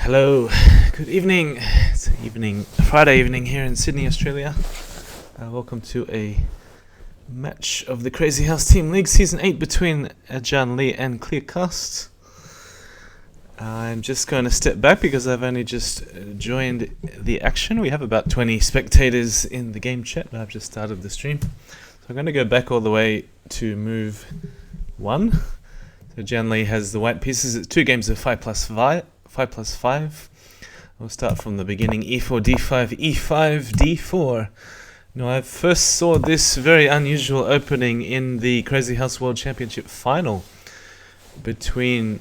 Hello, good evening. It's Friday evening here in Sydney, Australia. Welcome to a match of the Crazyhouse Team League Season 8 between JannLee and Kleerkast. I'm just going to step back because I've only just joined the action. We have about 20 spectators in the game chat, but I've just started the stream. So I'm going to go back all the way to move 1. So JannLee has the white pieces. It's 2 games of 5+5. We'll start from the beginning. E4, D5, E5, D4. Now, I first saw this very unusual opening in the Crazyhouse World Championship final between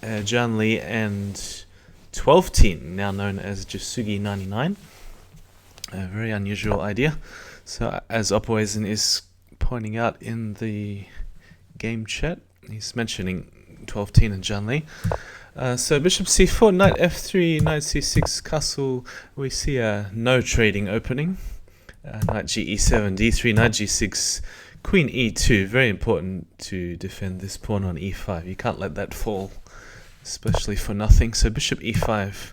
JannLee and 12 Team, now known as Jasugi99. A very unusual idea. So, as Opoisen is pointing out in the game chat, he's mentioning 12 Team and JannLee. So bishop c4, knight f3, knight c6, castle. We see a no trading opening. Knight ge7, d3, knight g6, queen e2. Very important to defend this pawn on e5. You can't let that fall, especially for nothing. So bishop e5,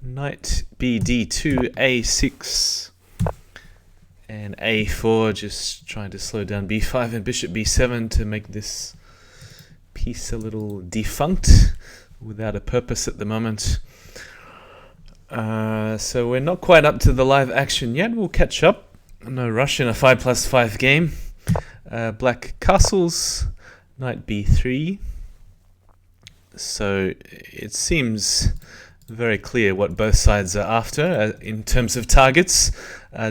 knight bd2, a6, and a4. Just trying to slow down b5 and bishop b7 to make this piece a little defunct, without a purpose at the moment. So we're not quite up to the live action yet. We'll catch up. No rush in a 5+5 game. Black castles, knight b3. So it seems very clear what both sides are after in terms of targets.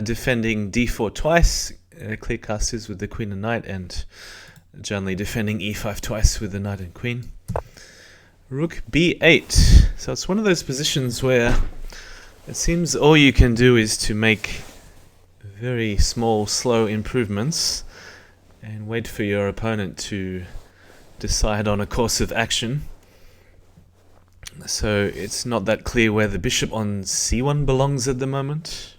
Defending d4 twice, Kleerkast is with the queen and knight, and JannLee defending e5 twice with the knight and queen. Rook b8. So it's one of those positions where it seems all you can do is to make very small, slow improvements and wait for your opponent to decide on a course of action. So it's not that clear where the bishop on c1 belongs at the moment.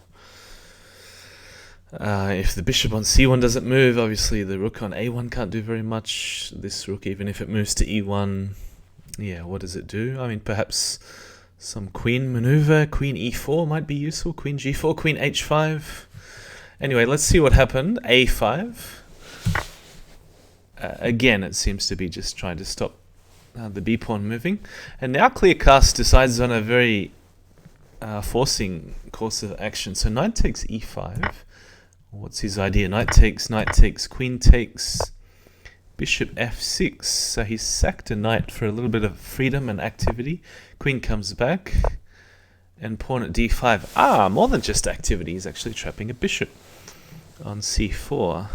If the bishop on c1 doesn't move, obviously the rook on a1 can't do very much. This rook, even if it moves to e1, yeah, what does it do? I mean, perhaps some queen maneuver. Queen e4 might be useful. Queen g4, queen h5. Anyway, let's see what happened. a5. Again, it seems to be just trying to stop the b-pawn moving. And now Kleerkast decides on a very forcing course of action. So knight takes e5. What's his idea? Knight takes, queen takes, bishop f6. So he's sacked a knight for a little bit of freedom and activity. Queen comes back, and pawn at d5. More than just activity. He's actually trapping a bishop on c4.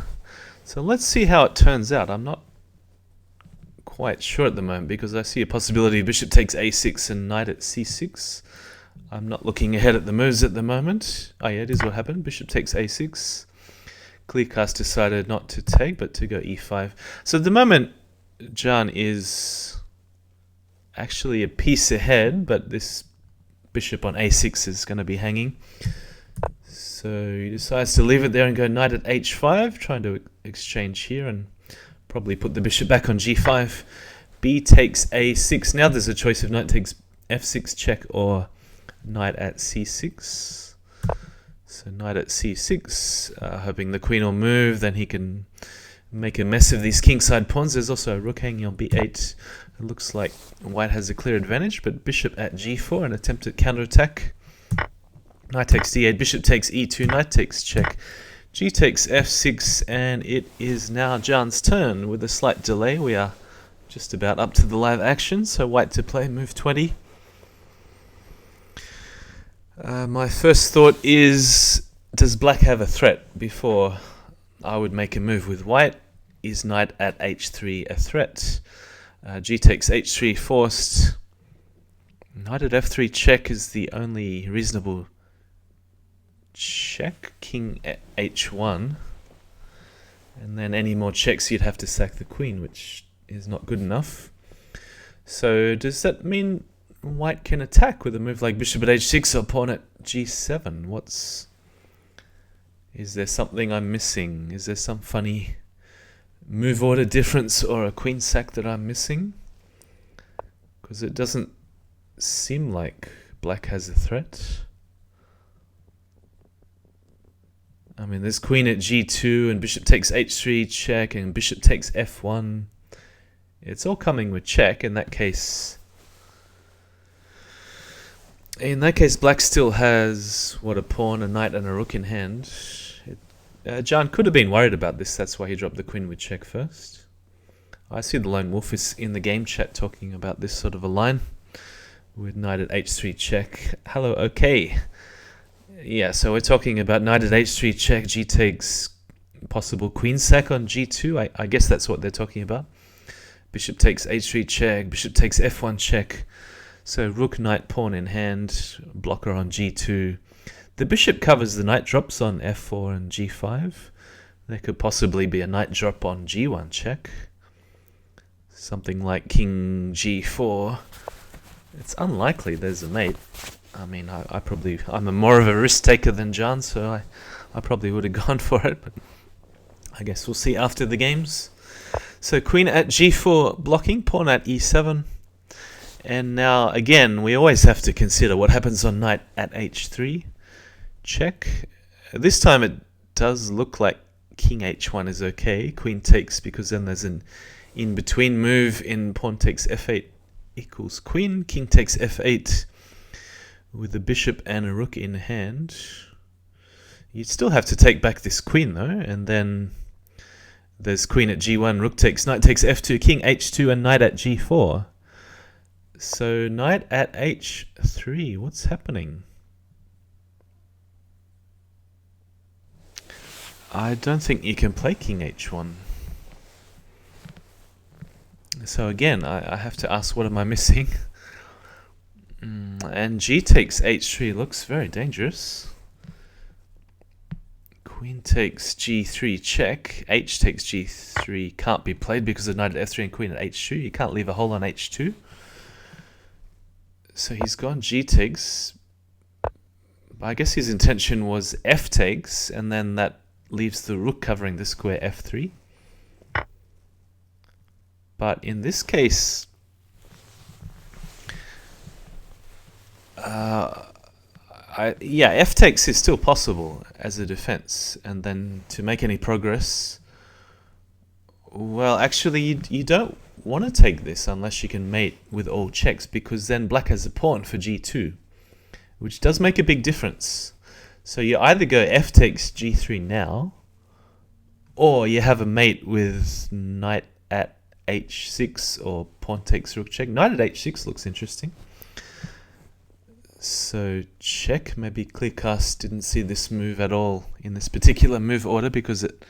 So let's see how it turns out. I'm not quite sure at the moment because I see a possibility bishop takes a6 and knight at c6. I'm not looking ahead at the moves at the moment. Oh yeah, it is what happened. Bishop takes a6. Kleerkast decided not to take, but to go e5. So at the moment, Jan is actually a piece ahead, but this bishop on a6 is going to be hanging. So he decides to leave it there and go knight at h5, trying to exchange here and probably put the bishop back on g5. B takes a6. Now there's a choice of knight takes f6 check or knight at c6. So knight at c6, hoping the queen will move, then he can make a mess of these kingside pawns. There's also a rook hanging on b8. It looks like white has a clear advantage, but bishop at g4, an attempt at counterattack. Knight takes d8, bishop takes e2, knight takes check. G takes f6, and it is now Jan's turn with a slight delay. We are just about up to the live action, so white to play, move 20. My first thought is, does black have a threat before I would make a move with white? Is knight at h3 a threat? G takes h3 forced. Knight at f3 check is the only reasonable check. King at h1. And then any more checks you'd have to sack the queen, which is not good enough. So does that mean white can attack with a move like bishop at h6 or pawn at g7? Is there something I'm missing? Is there some funny move order difference or a queen sack that I'm missing? Because it doesn't seem like black has a threat. I mean, there's queen at g2 and bishop takes h3 check and bishop takes f1. It's all coming with check. In that case, black still has, what, a pawn, a knight and a rook in hand. Jan could have been worried about this. That's why he dropped the queen with check first. I see the lone wolf is in the game chat talking about this sort of a line with knight at h3 check. Hello, okay. Yeah, so we're talking about knight at h3 check, g takes, possible queen sack on g2. I guess that's what they're talking about. Bishop takes h3 check, bishop takes f1 check. So rook, knight, pawn in hand, blocker on g2. The bishop covers the knight drops on f4 and g5. There could possibly be a knight drop on g1 check. Something like king g4. It's unlikely there's a mate. I mean, I'm more of a risk taker than Jan, so I probably would have gone for it, but I guess we'll see after the games. So queen at g4 blocking, pawn at e7. And now, again, we always have to consider what happens on knight at h3 check. This time it does look like king h1 is okay. Queen takes, because then there's an in-between move in pawn takes f8 equals queen. King takes f8 with a bishop and a rook in hand. You'd still have to take back this queen though, and then there's queen at g1, rook takes, knight takes f2, king h2 and knight at g4. So knight at h3, what's happening? I don't think you can play king h1. So again, I have to ask, what am I missing? And g takes h3 looks very dangerous. Queen takes g3 check. H takes g3 can't be played because of knight at f3 and queen at h2. You can't leave a hole on h2. So he's gone g takes. I guess his intention was f takes, and then that leaves the rook covering the square f3. But in this case, yeah, f takes is still possible as a defense, and then to make any progress, well, actually you don't want to take this unless you can mate with all checks, because then black has a pawn for g2, which does make a big difference. So you either go f takes g3 now, or you have a mate with knight at h6 or pawn takes rook check. Knight at h6 looks interesting. So check. Maybe Kleerkast didn't see this move at all in this particular move order because it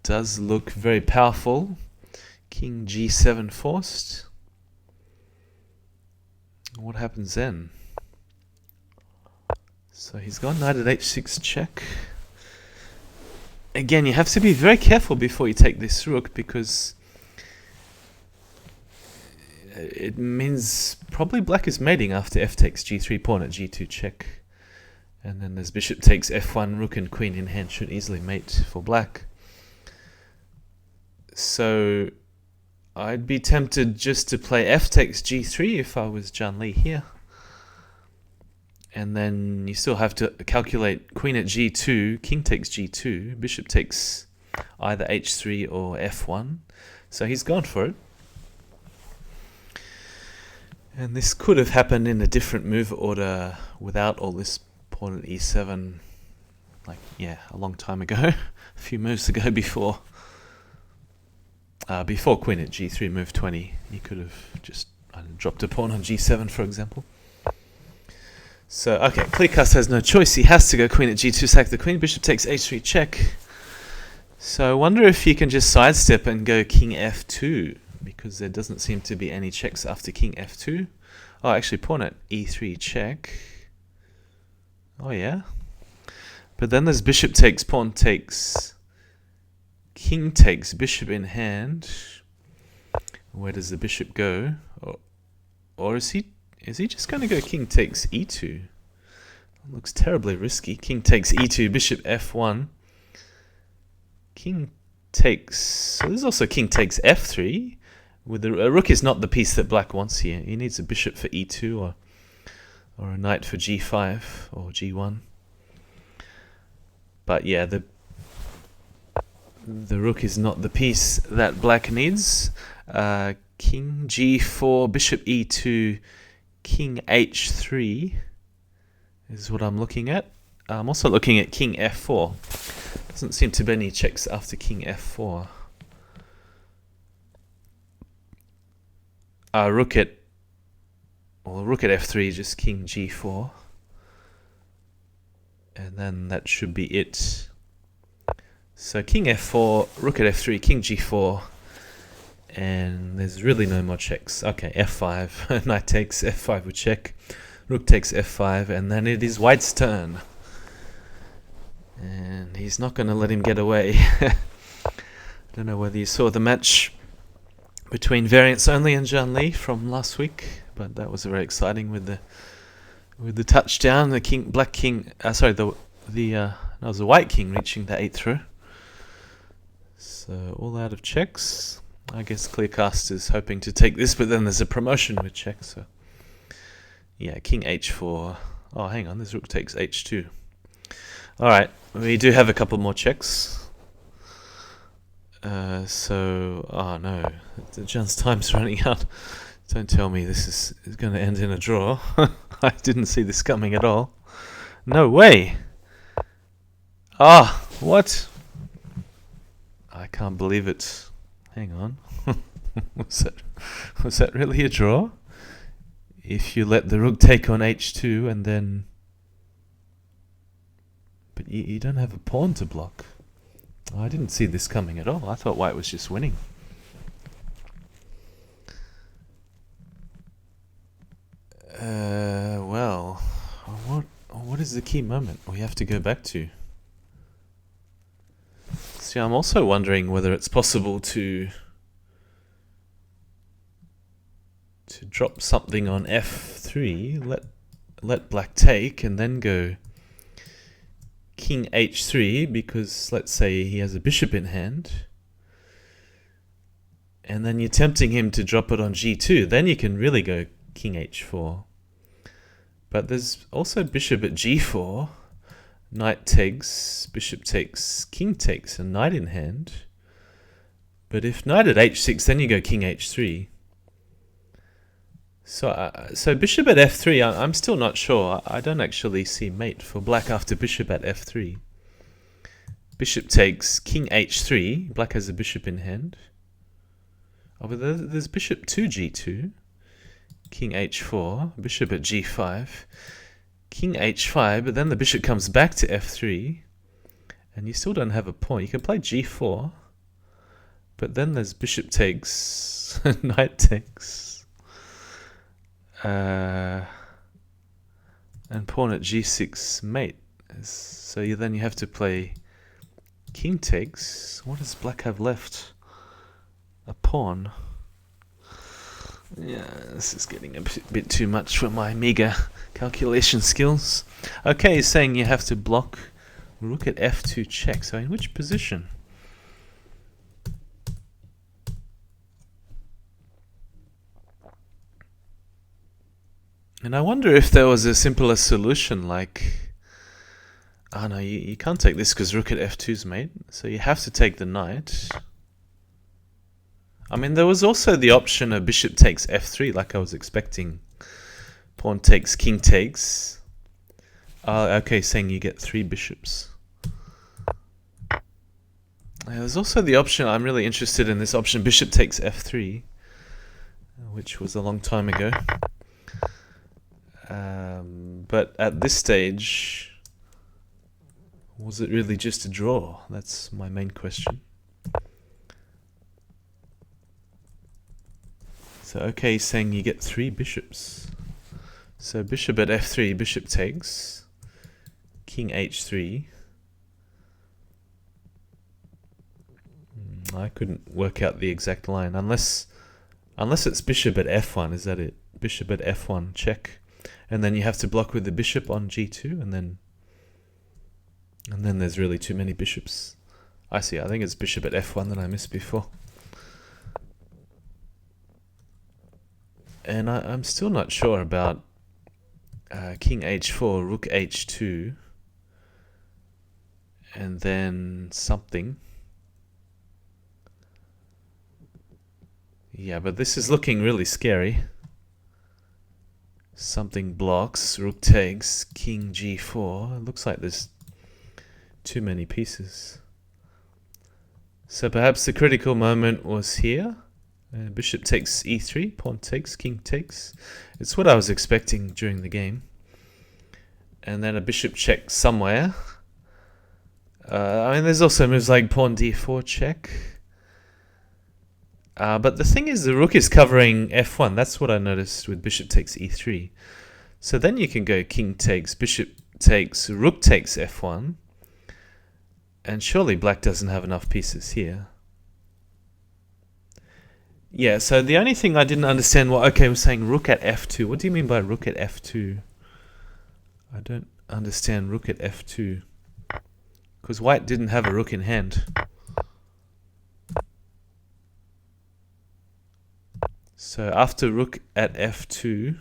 does look very powerful. King g7 forced. What happens then? So he's gone knight at h6 check. Again, you have to be very careful before you take this rook, because it means probably black is mating after f takes g3, pawn at g2 check. And then there's bishop takes f1, rook and queen in hand should easily mate for black. So I'd be tempted just to play f takes g3 if I was JannLee here. And then you still have to calculate queen at g2, king takes g2, bishop takes either h3 or f1. So he's gone for it. And this could have happened in a different move order without all this pawn at e7, like, yeah, a long time ago, a few moves ago before queen at g3 move 20. You could have just dropped a pawn on g7, for example. So, okay, Kleerkast has no choice. He has to go queen at g2, sack the queen, bishop takes h3 check. So I wonder if you can just sidestep and go king f2, because there doesn't seem to be any checks after king f2. Oh, actually, pawn at e3 check. Oh, yeah. But then there's bishop takes, pawn takes, king takes, bishop in hand. Where does the bishop go? Or is he just going to go king takes e2? Looks terribly risky. King takes e2, bishop f1. King takes... So there's also king takes f3, with a rook is not the piece that black wants here. He needs a bishop for e2 or a knight for g5 or g1. But yeah, the rook is not the piece that black needs. King g4, bishop e2, king h3 is what I'm looking at. I'm also looking at king f4. Doesn't seem to be any checks after king f4. Rook at f3, just king g4. And then that should be it. So king f4, rook at f3, king g4. And there's really no more checks. Okay, f5. Knight takes f5 with check. Rook takes f5, and then it is white's turn. And he's not going to let him get away. I don't know whether you saw the match between Variants Only and JannLee from last week, but that was very exciting with the touchdown. The white king reaching the 8th row. So all out of checks. I guess Kleerkast is hoping to take this, but then there's a promotion with checks. So yeah, king h4. Oh, hang on, this rook takes h2. All right, we do have a couple more checks. Oh no, John's time's running out. Don't tell me this is going to end in a draw. I didn't see this coming at all. No way. Ah, what? I can't believe it. Hang on. Was that really a draw? If you let the rook take on h2 and then... But you don't have a pawn to block. I didn't see this coming at all. I thought white was just winning. Well, what is the key moment we have to go back to? See, I'm also wondering whether it's possible to drop something on f3, let black take, and then go king h3, because let's say he has a bishop in hand, and then you're tempting him to drop it on g2, then you can really go king h4. But there's also bishop at g4, knight takes, bishop takes, king takes, and knight in hand. But if knight at h6, then you go king h3. So bishop at f3, I'm still not sure. I don't actually see mate for black after bishop at f3. Bishop takes, king h3. Black has a bishop in hand. Oh, but there's bishop to g2. King h4, bishop at g5. King h5, but then the bishop comes back to f3. And you still don't have a pawn. You can play g4. But then there's bishop takes, knight takes. And pawn at g6 mate. So then you have to play king takes. What does black have left? A pawn. Yeah, this is getting a bit too much for my meager calculation skills. Okay, he's saying you have to block rook at f2 check. So in which position? And I wonder if there was a simpler solution, like... Oh no, you can't take this because rook at f2's mate, so you have to take the knight. I mean, there was also the option of bishop takes f3, like I was expecting. Pawn takes, king takes. Okay, saying you get 3 bishops. There's also the option, I'm really interested in this option, bishop takes f3, which was a long time ago. But at this stage, was it really just a draw? That's my main question. So okay, he's saying you get 3 bishops. So bishop at f3, bishop takes, king h3. I couldn't work out the exact line unless it's bishop at f1. Is that it? Bishop at f1 check, and then you have to block with the bishop on g2, and then there's really too many bishops. I see. I think it's bishop at f1 that I missed before. And I'm still not sure about king h4, rook h2, and then something. Yeah, but this is looking really scary. Something blocks, rook takes, king g4. It looks like there's too many pieces. So perhaps the critical moment was here. Bishop takes e3, pawn takes, king takes. It's what I was expecting during the game. And then a bishop check somewhere. I mean, there's also moves like pawn d4 check. But the thing is, the rook is covering f1. That's what I noticed with bishop takes e3. So then you can go king takes, bishop takes, rook takes f1. And surely black doesn't have enough pieces here. Yeah, so the only thing I didn't understand, okay, we're saying rook at f2. What do you mean by rook at f2? I don't understand rook at f2. Because white didn't have a rook in hand. So after rook at f2,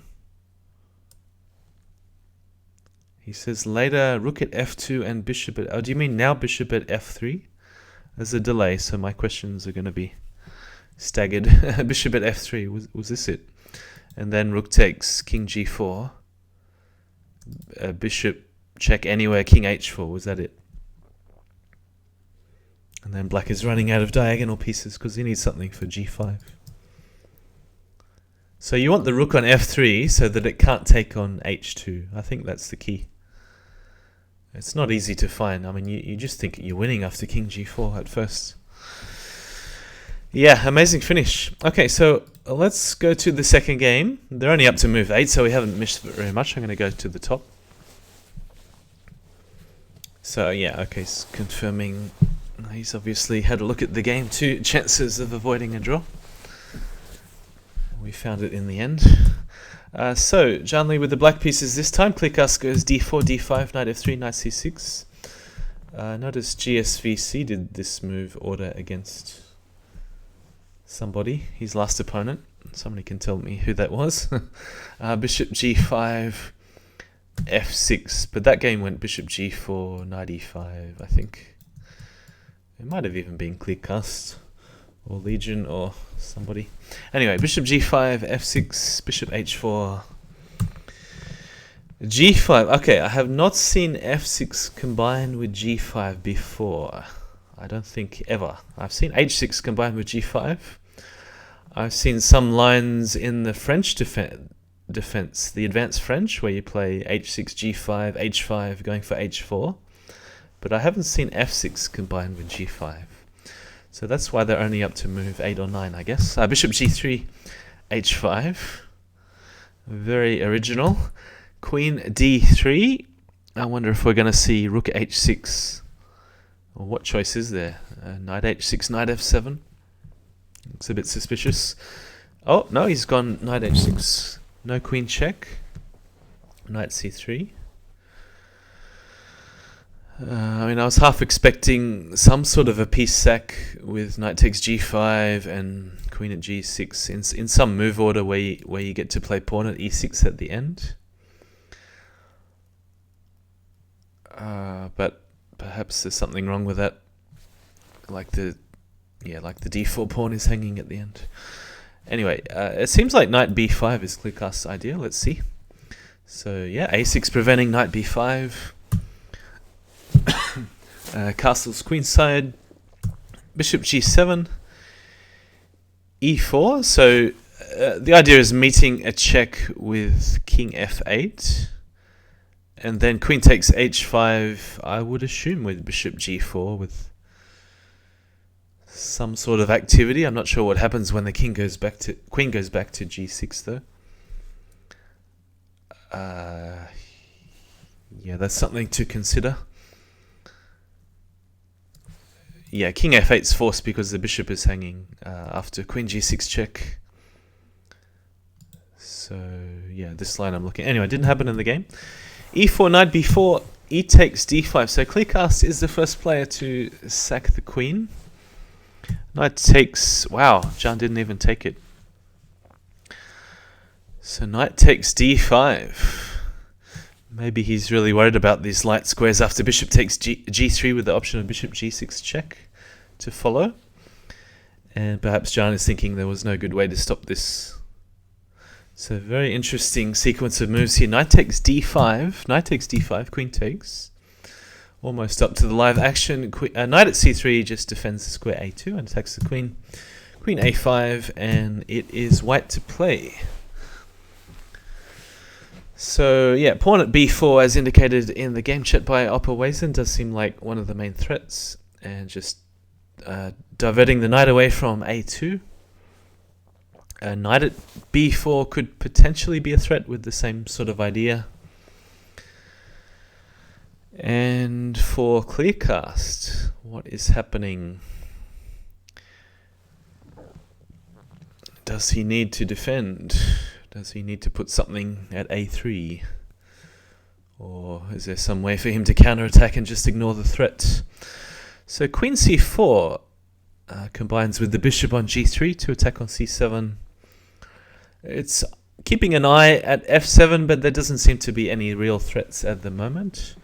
he says later rook at f2 and bishop at... Oh, do you mean now bishop at f3? There's a delay, so my questions are going to be staggered. Bishop at f3, was this it? And then rook takes, king g4. Bishop check anywhere, king h4, was that it? And then black is running out of diagonal pieces because he needs something for g5. So you want the rook on f3 so that it can't take on h2. I think that's the key. It's not easy to find. I mean, you just think you're winning after king g4 at first. Yeah, amazing finish. Okay, so let's go to the second game. They're only up to move 8, so we haven't missed very much. I'm going to go to the top. So yeah, okay, so confirming he's obviously had a look at the game. 2 chances of avoiding a draw. We found it in the end. So, JannLee with the black pieces this time. Kleerkast goes d4, d5, knight f3, knight c6. Notice GSVC did this move order against somebody, his last opponent. Somebody can tell me who that was. Bishop g5, f6. But that game went bishop g4, knight e5, I think. It might have even been Kleerkast or Legion or somebody. Anyway, bishop g5, f6, bishop h4, g5. Okay, I have not seen f6 combined with g5 before. I don't think ever. I've seen h6 combined with g5. I've seen some lines in the French defense, the advanced French, where you play h6, g5, h5, going for h4. But I haven't seen f6 combined with g5. So that's why they're only up to move 8 or 9, I guess. Bishop g3, h5. Very original. Queen d3. I wonder if we're going to see rook h6. Well, what choice is there? Knight h6, knight f7. Looks a bit suspicious. Oh, no, he's gone knight h6. No queen check. Knight c3. I mean, I was half expecting some sort of a piece sack with knight takes g5 and queen at g6 in some move order where you get to play pawn at e6 at the end. But perhaps there's something wrong with that, like the d4 pawn is hanging at the end. Anyway, it seems like knight b5 is Kleerkast's idea. Let's see. So yeah, a6 preventing knight b5. Castle's queenside, bishop g7, e4. So the idea is meeting a check with king f8, and then queen takes h5. I would assume with bishop g4 with some sort of activity. I'm not sure what happens when the queen goes back to g6 though. Yeah, that's something to consider. Yeah, king f8 is forced because the bishop is hanging after queen g6 check. So yeah, this line I'm looking. Anyway, it didn't happen in the game. e4, knight b4, e takes d5. So Kleerkast is the first player to sack the queen. Knight takes. Wow, Jan didn't even take it. So knight takes d5. Maybe he's really worried about these light squares after bishop takes g3 with the option of bishop g6 check to follow. And perhaps Jan is thinking there was no good way to stop this. So very interesting sequence of moves here. Knight takes d5, knight takes d5, queen takes. Almost up to the live action. Knight at c3 just defends the square a2 and attacks the queen. Queen a5, and it is white to play. So yeah, pawn at b4, as indicated in the game chat by Oppa Wazen, does seem like one of the main threats, and just diverting the knight away from a2. Knight at b4 could potentially be a threat with the same sort of idea. And for Kleerkast, what is happening? Does he need to defend? Does he need to put something at a3? Or is there some way for him to counterattack and just ignore the threat? So queen c4 combines with the bishop on g3 to attack on c7. It's keeping an eye at f7, but there doesn't seem to be any real threats at the moment.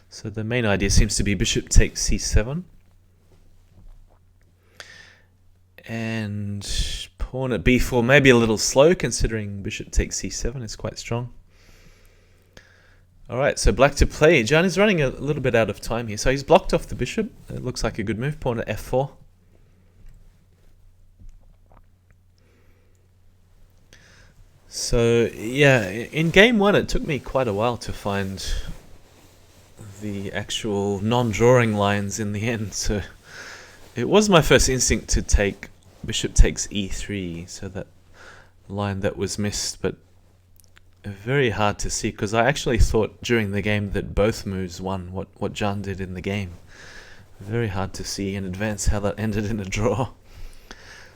So the main idea seems to be bishop takes c7. And pawn at b4 may be a little slow, considering bishop takes c7 is quite strong. Alright, so black to play. Jan is running a little bit out of time here. So he's blocked off the bishop. It looks like a good move. Pawn at f4. So yeah, in game one it took me quite a while to find the actual non-drawing lines in the end. So it was my first instinct to take bishop takes e3, so that line that was missed, but very hard to see, because I actually thought during the game that both moves won what Jan did in the game. Very hard to see in advance how that ended in a draw.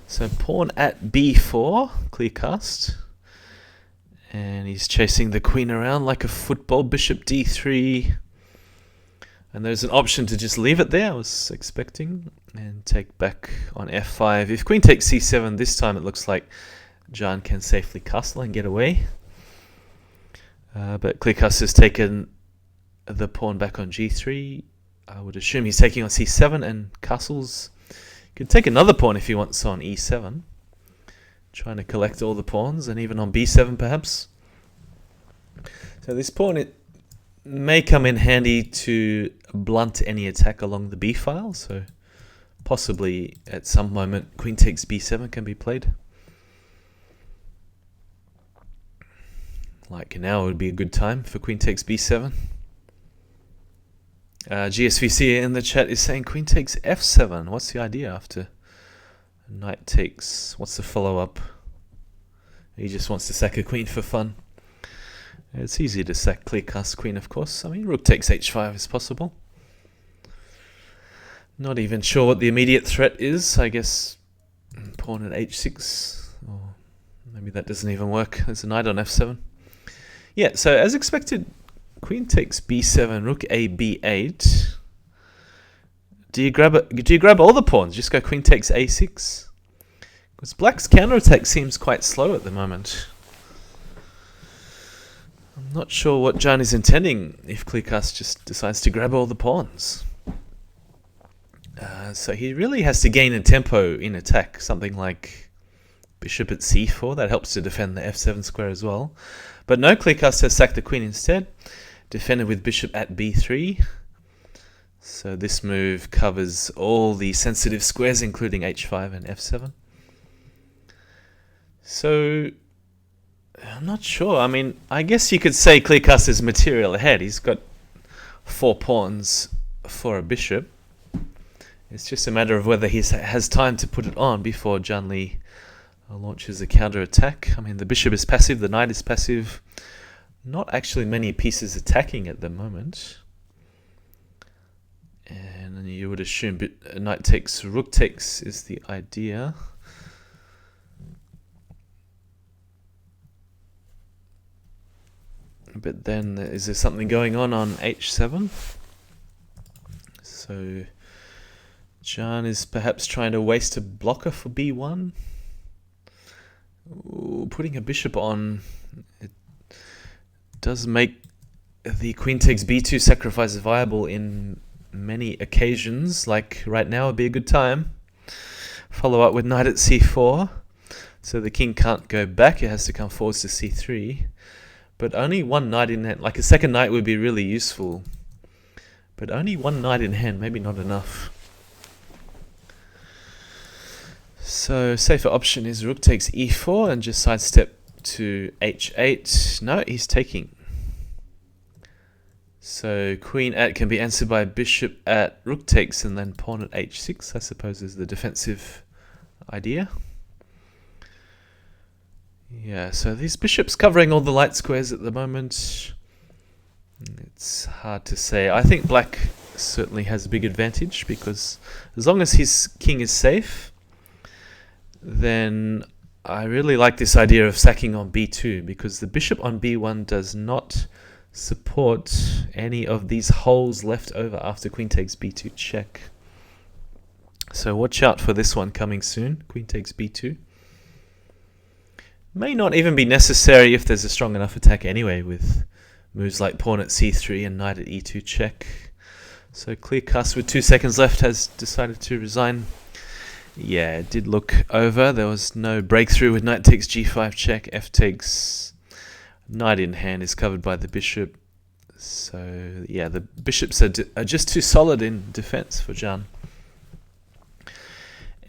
So pawn at b4, Kleerkast. And he's chasing the queen around like a football. Bishop d3. And there's an option to just leave it there, I was expecting, and take back on f5. If queen takes c7, this time it looks like Jan can safely castle and get away. But Kleerkast has taken the pawn back on g3. I would assume he's taking on c7 and castles. He could take another pawn if he wants on e7. Trying to collect all the pawns, and even on b7 perhaps. So this pawn, it may come in handy to blunt any attack along the b file. So possibly at some moment queen takes b7 can be played. Like now would be a good time for queen takes b7. GSVC in the chat is saying queen takes f7. What's the idea after knight takes? What's the follow-up? He just wants to sack a queen for fun. It's easy to sack Kleerkast's queen, of course. I mean, rook takes h5 is possible. Not even sure what the immediate threat is. I guess pawn at h6. Or maybe that doesn't even work. There's a knight on f7. Yeah, so as expected, queen takes b7, rook a b8. Do you grab all the pawns? Just go queen takes a6? Because black's counterattack seems quite slow at the moment. I'm not sure what Jan is intending if Kleerkast just decides to grab all the pawns. So he really has to gain a tempo in attack, something like bishop at c4. That helps to defend the f7 square as well. But no, Kleerkast has sacked the queen instead, defended with bishop at b3. So this move covers all the sensitive squares, including h5 and f7. So I'm not sure. I mean, I guess you could say Kleerkast is material ahead. He's got 4 pawns for a bishop. It's just a matter of whether he has time to put it on before JannLee launches a counter-attack. I mean, the bishop is passive, the knight is passive. Not actually many pieces attacking at the moment. And you would assume knight takes, rook takes is the idea. But then, is there something going on h7? So Jan is perhaps trying to waste a blocker for b1. Ooh, putting a bishop on does make the queen takes b2 sacrifice viable in many occasions. Like right now would be a good time. Follow up with knight at c4. So the king can't go back, it has to come forwards to c3. But only one knight in hand. Like a second knight would be really useful. But only one knight in hand, maybe not enough. So safer option is rook takes e4 and just sidestep to h8. No, he's taking. So queen at can be answered by bishop at rook takes and then pawn at h6, I suppose is the defensive idea. Yeah, so these bishops covering all the light squares at the moment. It's hard to say. I think black certainly has a big advantage because as long as his king is safe, then I really like this idea of sacking on b2 because the bishop on b1 does not support any of these holes left over after queen takes b2 check. So watch out for this one coming soon, queen takes b2. May not even be necessary if there's a strong enough attack anyway with moves like pawn at c3 and knight at e2 check. So Kleerkast with 2 seconds left has decided to resign. Yeah, it did look over. There was no breakthrough with knight takes g5 check, f takes, knight in hand is covered by the bishop. So yeah, the bishops are just too solid in defense for Jan.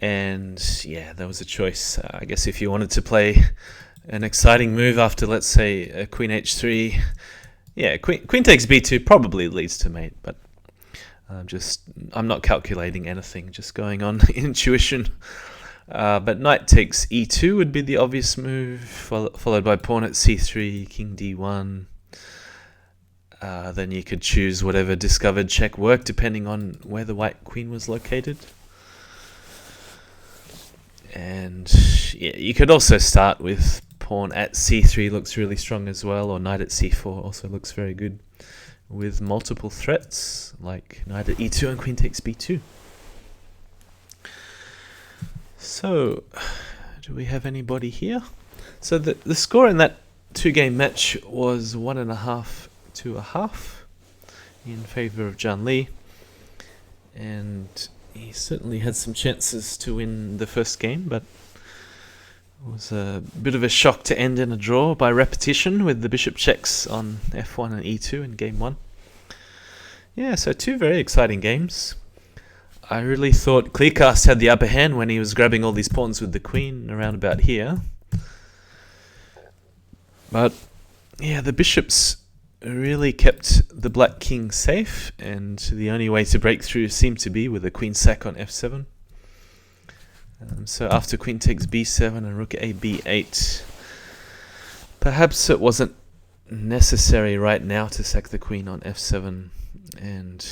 And yeah, there was a choice. I guess if you wanted to play an exciting move after, let's say, a queen h3, yeah, queen takes b2 probably leads to mate, but I'm not calculating anything, just going on intuition. But knight takes e2 would be the obvious move, followed by pawn at c3, king d1. Then you could choose whatever discovered check worked depending on where the white queen was located. And yeah, you could also start with pawn at c3, looks really strong as well, or knight at c4 also looks very good with multiple threats like knight at e2 and queen takes b2. So do we have anybody here? So the score in that 2-game match was 1.5 to 1/2 in favor of JannLee, and he certainly had some chances to win the first game, but it was a bit of a shock to end in a draw by repetition with the bishop checks on f1 and e2 in game 1. Yeah, so 2 very exciting games. I really thought Kleerkast had the upper hand when he was grabbing all these pawns with the queen around about here. But yeah, the bishops really kept the black king safe, and the only way to break through seemed to be with a queen sack on f7. So after queen takes b7 and rook a b8, perhaps it wasn't necessary right now to sack the queen on f7, and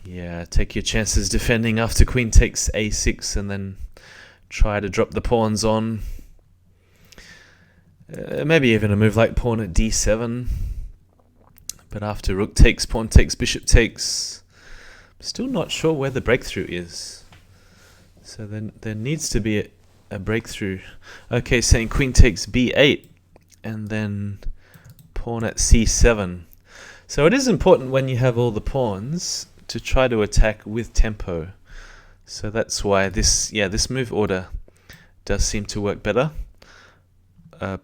yeah, take your chances defending after queen takes a6 and then try to drop the pawns on. Maybe even a move like pawn at d7, but after rook takes, pawn takes, bishop takes, I'm still not sure where the breakthrough is. So then there needs to be a breakthrough. Okay, saying queen takes b8 and then pawn at c7. So it is important when you have all the pawns to try to attack with tempo. So that's why this move order does seem to work better.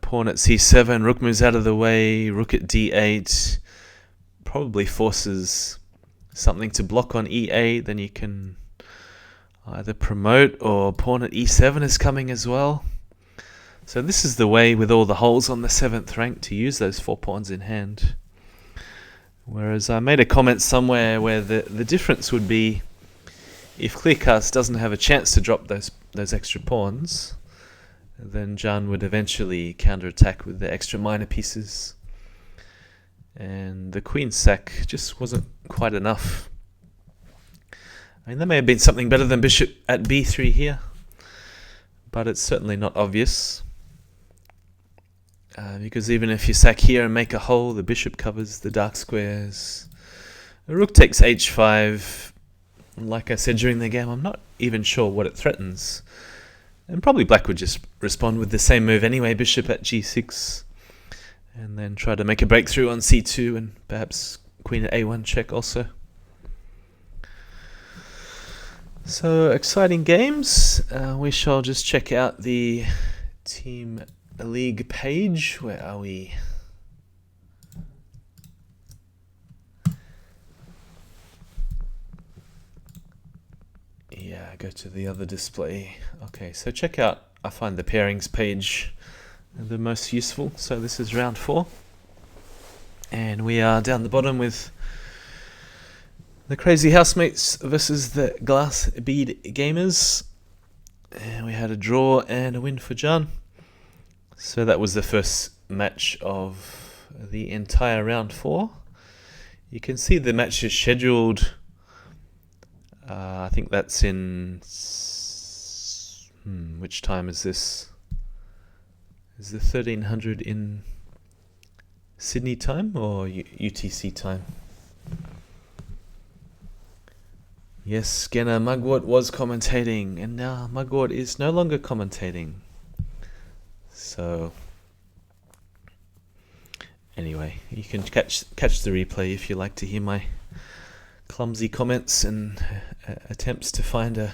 Pawn at c7, rook moves out of the way, rook at d8, probably forces something to block on e8, then you can either promote, or pawn at e7 is coming as well. So this is the way with all the holes on the 7th rank to use those 4 pawns in hand. Whereas I made a comment somewhere where the difference would be if Kleerkast doesn't have a chance to drop those extra pawns, then Jan would eventually counterattack with the extra minor pieces. And the queen sack just wasn't quite enough. I mean, there may have been something better than bishop at b3 here, but it's certainly not obvious. Because even if you sack here and make a hole, the bishop covers the dark squares. The rook takes h5. Like I said during the game, I'm not even sure what it threatens. And probably black would just respond with the same move anyway, bishop at g6. And then try to make a breakthrough on c2 and perhaps queen at a1 check also. So exciting games. We shall just check out the Team League page. Where are we? Yeah, go to the other display. Okay, so check out, I find the pairings page the most useful. So this is round 4. And we are down the bottom with the Crazy Housemates versus the Glass Bead Gamers. And we had a draw and a win for Jan. So that was the first match of the entire round 4. You can see the match is scheduled. I think that's in... which time is this? Is the 1300 in Sydney time or UTC time? Yes, Genna Mugwort was commentating, and now Mugwort is no longer commentating. So, anyway, you can catch the replay if you like to hear my clumsy comments and attempts to find a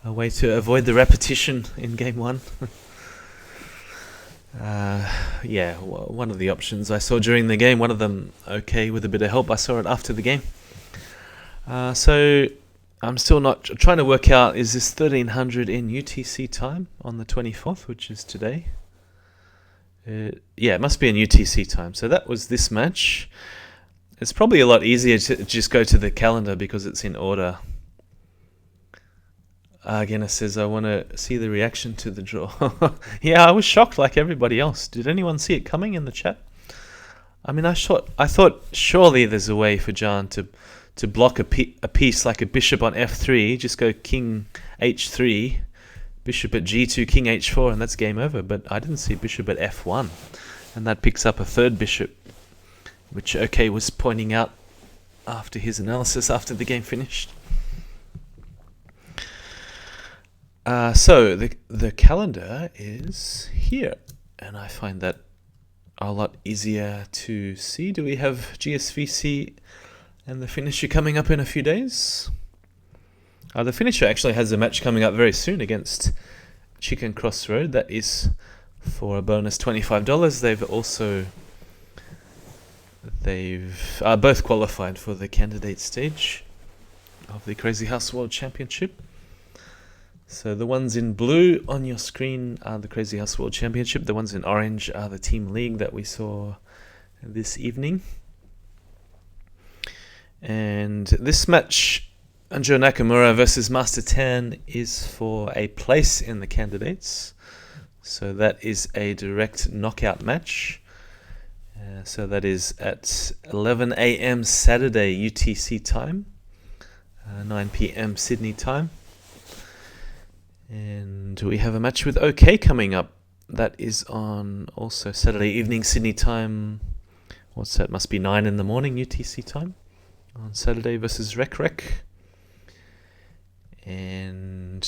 way to avoid the repetition in game 1. Yeah, one of the options I saw during the game, one of them okay with a bit of help, I saw it after the game. So I'm still not trying to work out, is this 1300 in UTC time on the 24th, which is today? Yeah, it must be in UTC time. So that was this match. It's probably a lot easier to just go to the calendar because it's in order. Again, it says, I want to see the reaction to the draw. Yeah, I was shocked like everybody else. Did anyone see it coming in the chat? I mean, I thought surely there's a way for Jan to block a piece like a bishop on f3, just go king h3, bishop at g2, king h4, and that's game over. But I didn't see bishop at f1, and that picks up a third bishop, which OK was pointing out after his analysis after the game finished. So the calendar is here, and I find that a lot easier to see. Do we have GSVC and the finisher coming up in a few days? The finisher actually has a match coming up very soon against Chicken Crossroad. That is for a bonus $25. They've both qualified for the candidate stage of the Crazyhouse World Championship. So the ones in blue on your screen are the Crazyhouse World Championship. The ones in orange are the Team League that we saw this evening. And this match, Anjo Nakamura versus Master Tan, is for a place in the candidates. So that is a direct knockout match. So that is at 11 a.m. Saturday UTC time, 9 p.m. Sydney time. And we have a match with OK coming up. That is on also Saturday evening Sydney time. What's that? Must be 9 in the morning UTC time on Saturday versus Rec. And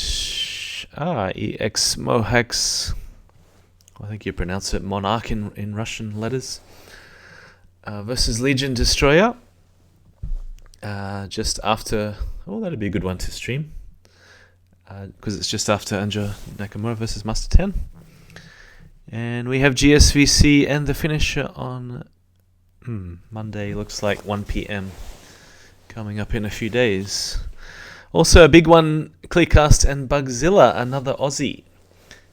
EX Mohax, I think you pronounce it Monarch in Russian letters, versus Legion Destroyer. Just after, that'd be a good one to stream. Because it's just after Anjo Nakamura versus Master Tan. And we have GSVC and the finisher on Monday, looks like 1 p.m. coming up in a few days. Also a big one, Kleerkast and Bugzilla, another Aussie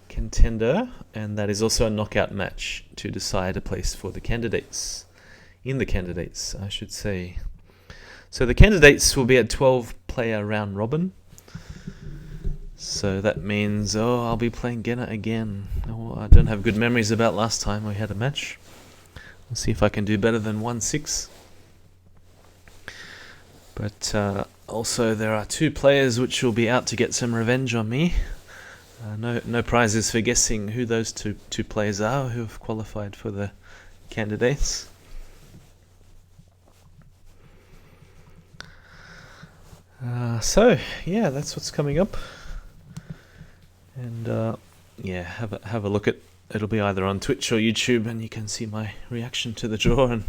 contender, and that is also a knockout match to decide a place for the candidates. In the candidates, I should say. So the candidates will be a 12-player round robin. So that means, I'll be playing Genna again. I don't have good memories about last time we had a match. Let's see if I can do better than 1-6. But also there are 2 players which will be out to get some revenge on me. No prizes for guessing who those two players are who have qualified for the candidates. So, yeah, that's what's coming up. And yeah, have a look at. It'll be either on Twitch or YouTube, and you can see my reaction to the draw and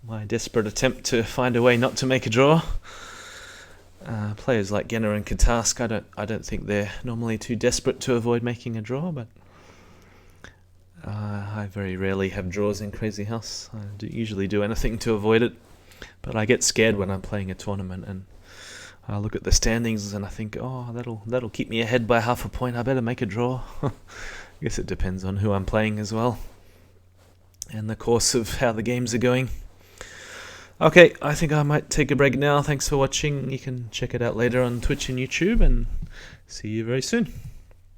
my desperate attempt to find a way not to make a draw. Players like JannLee and Kleerkast, I don't think they're normally too desperate to avoid making a draw, but I very rarely have draws in Crazyhouse. I usually do anything to avoid it, but I get scared when I'm playing a tournament and I look at the standings and I think, oh, that'll keep me ahead by half a point. I better make a draw. I guess it depends on who I'm playing as well and the course of how the games are going. Okay, I think I might take a break now. Thanks for watching. You can check it out later on Twitch and YouTube, and see you very soon.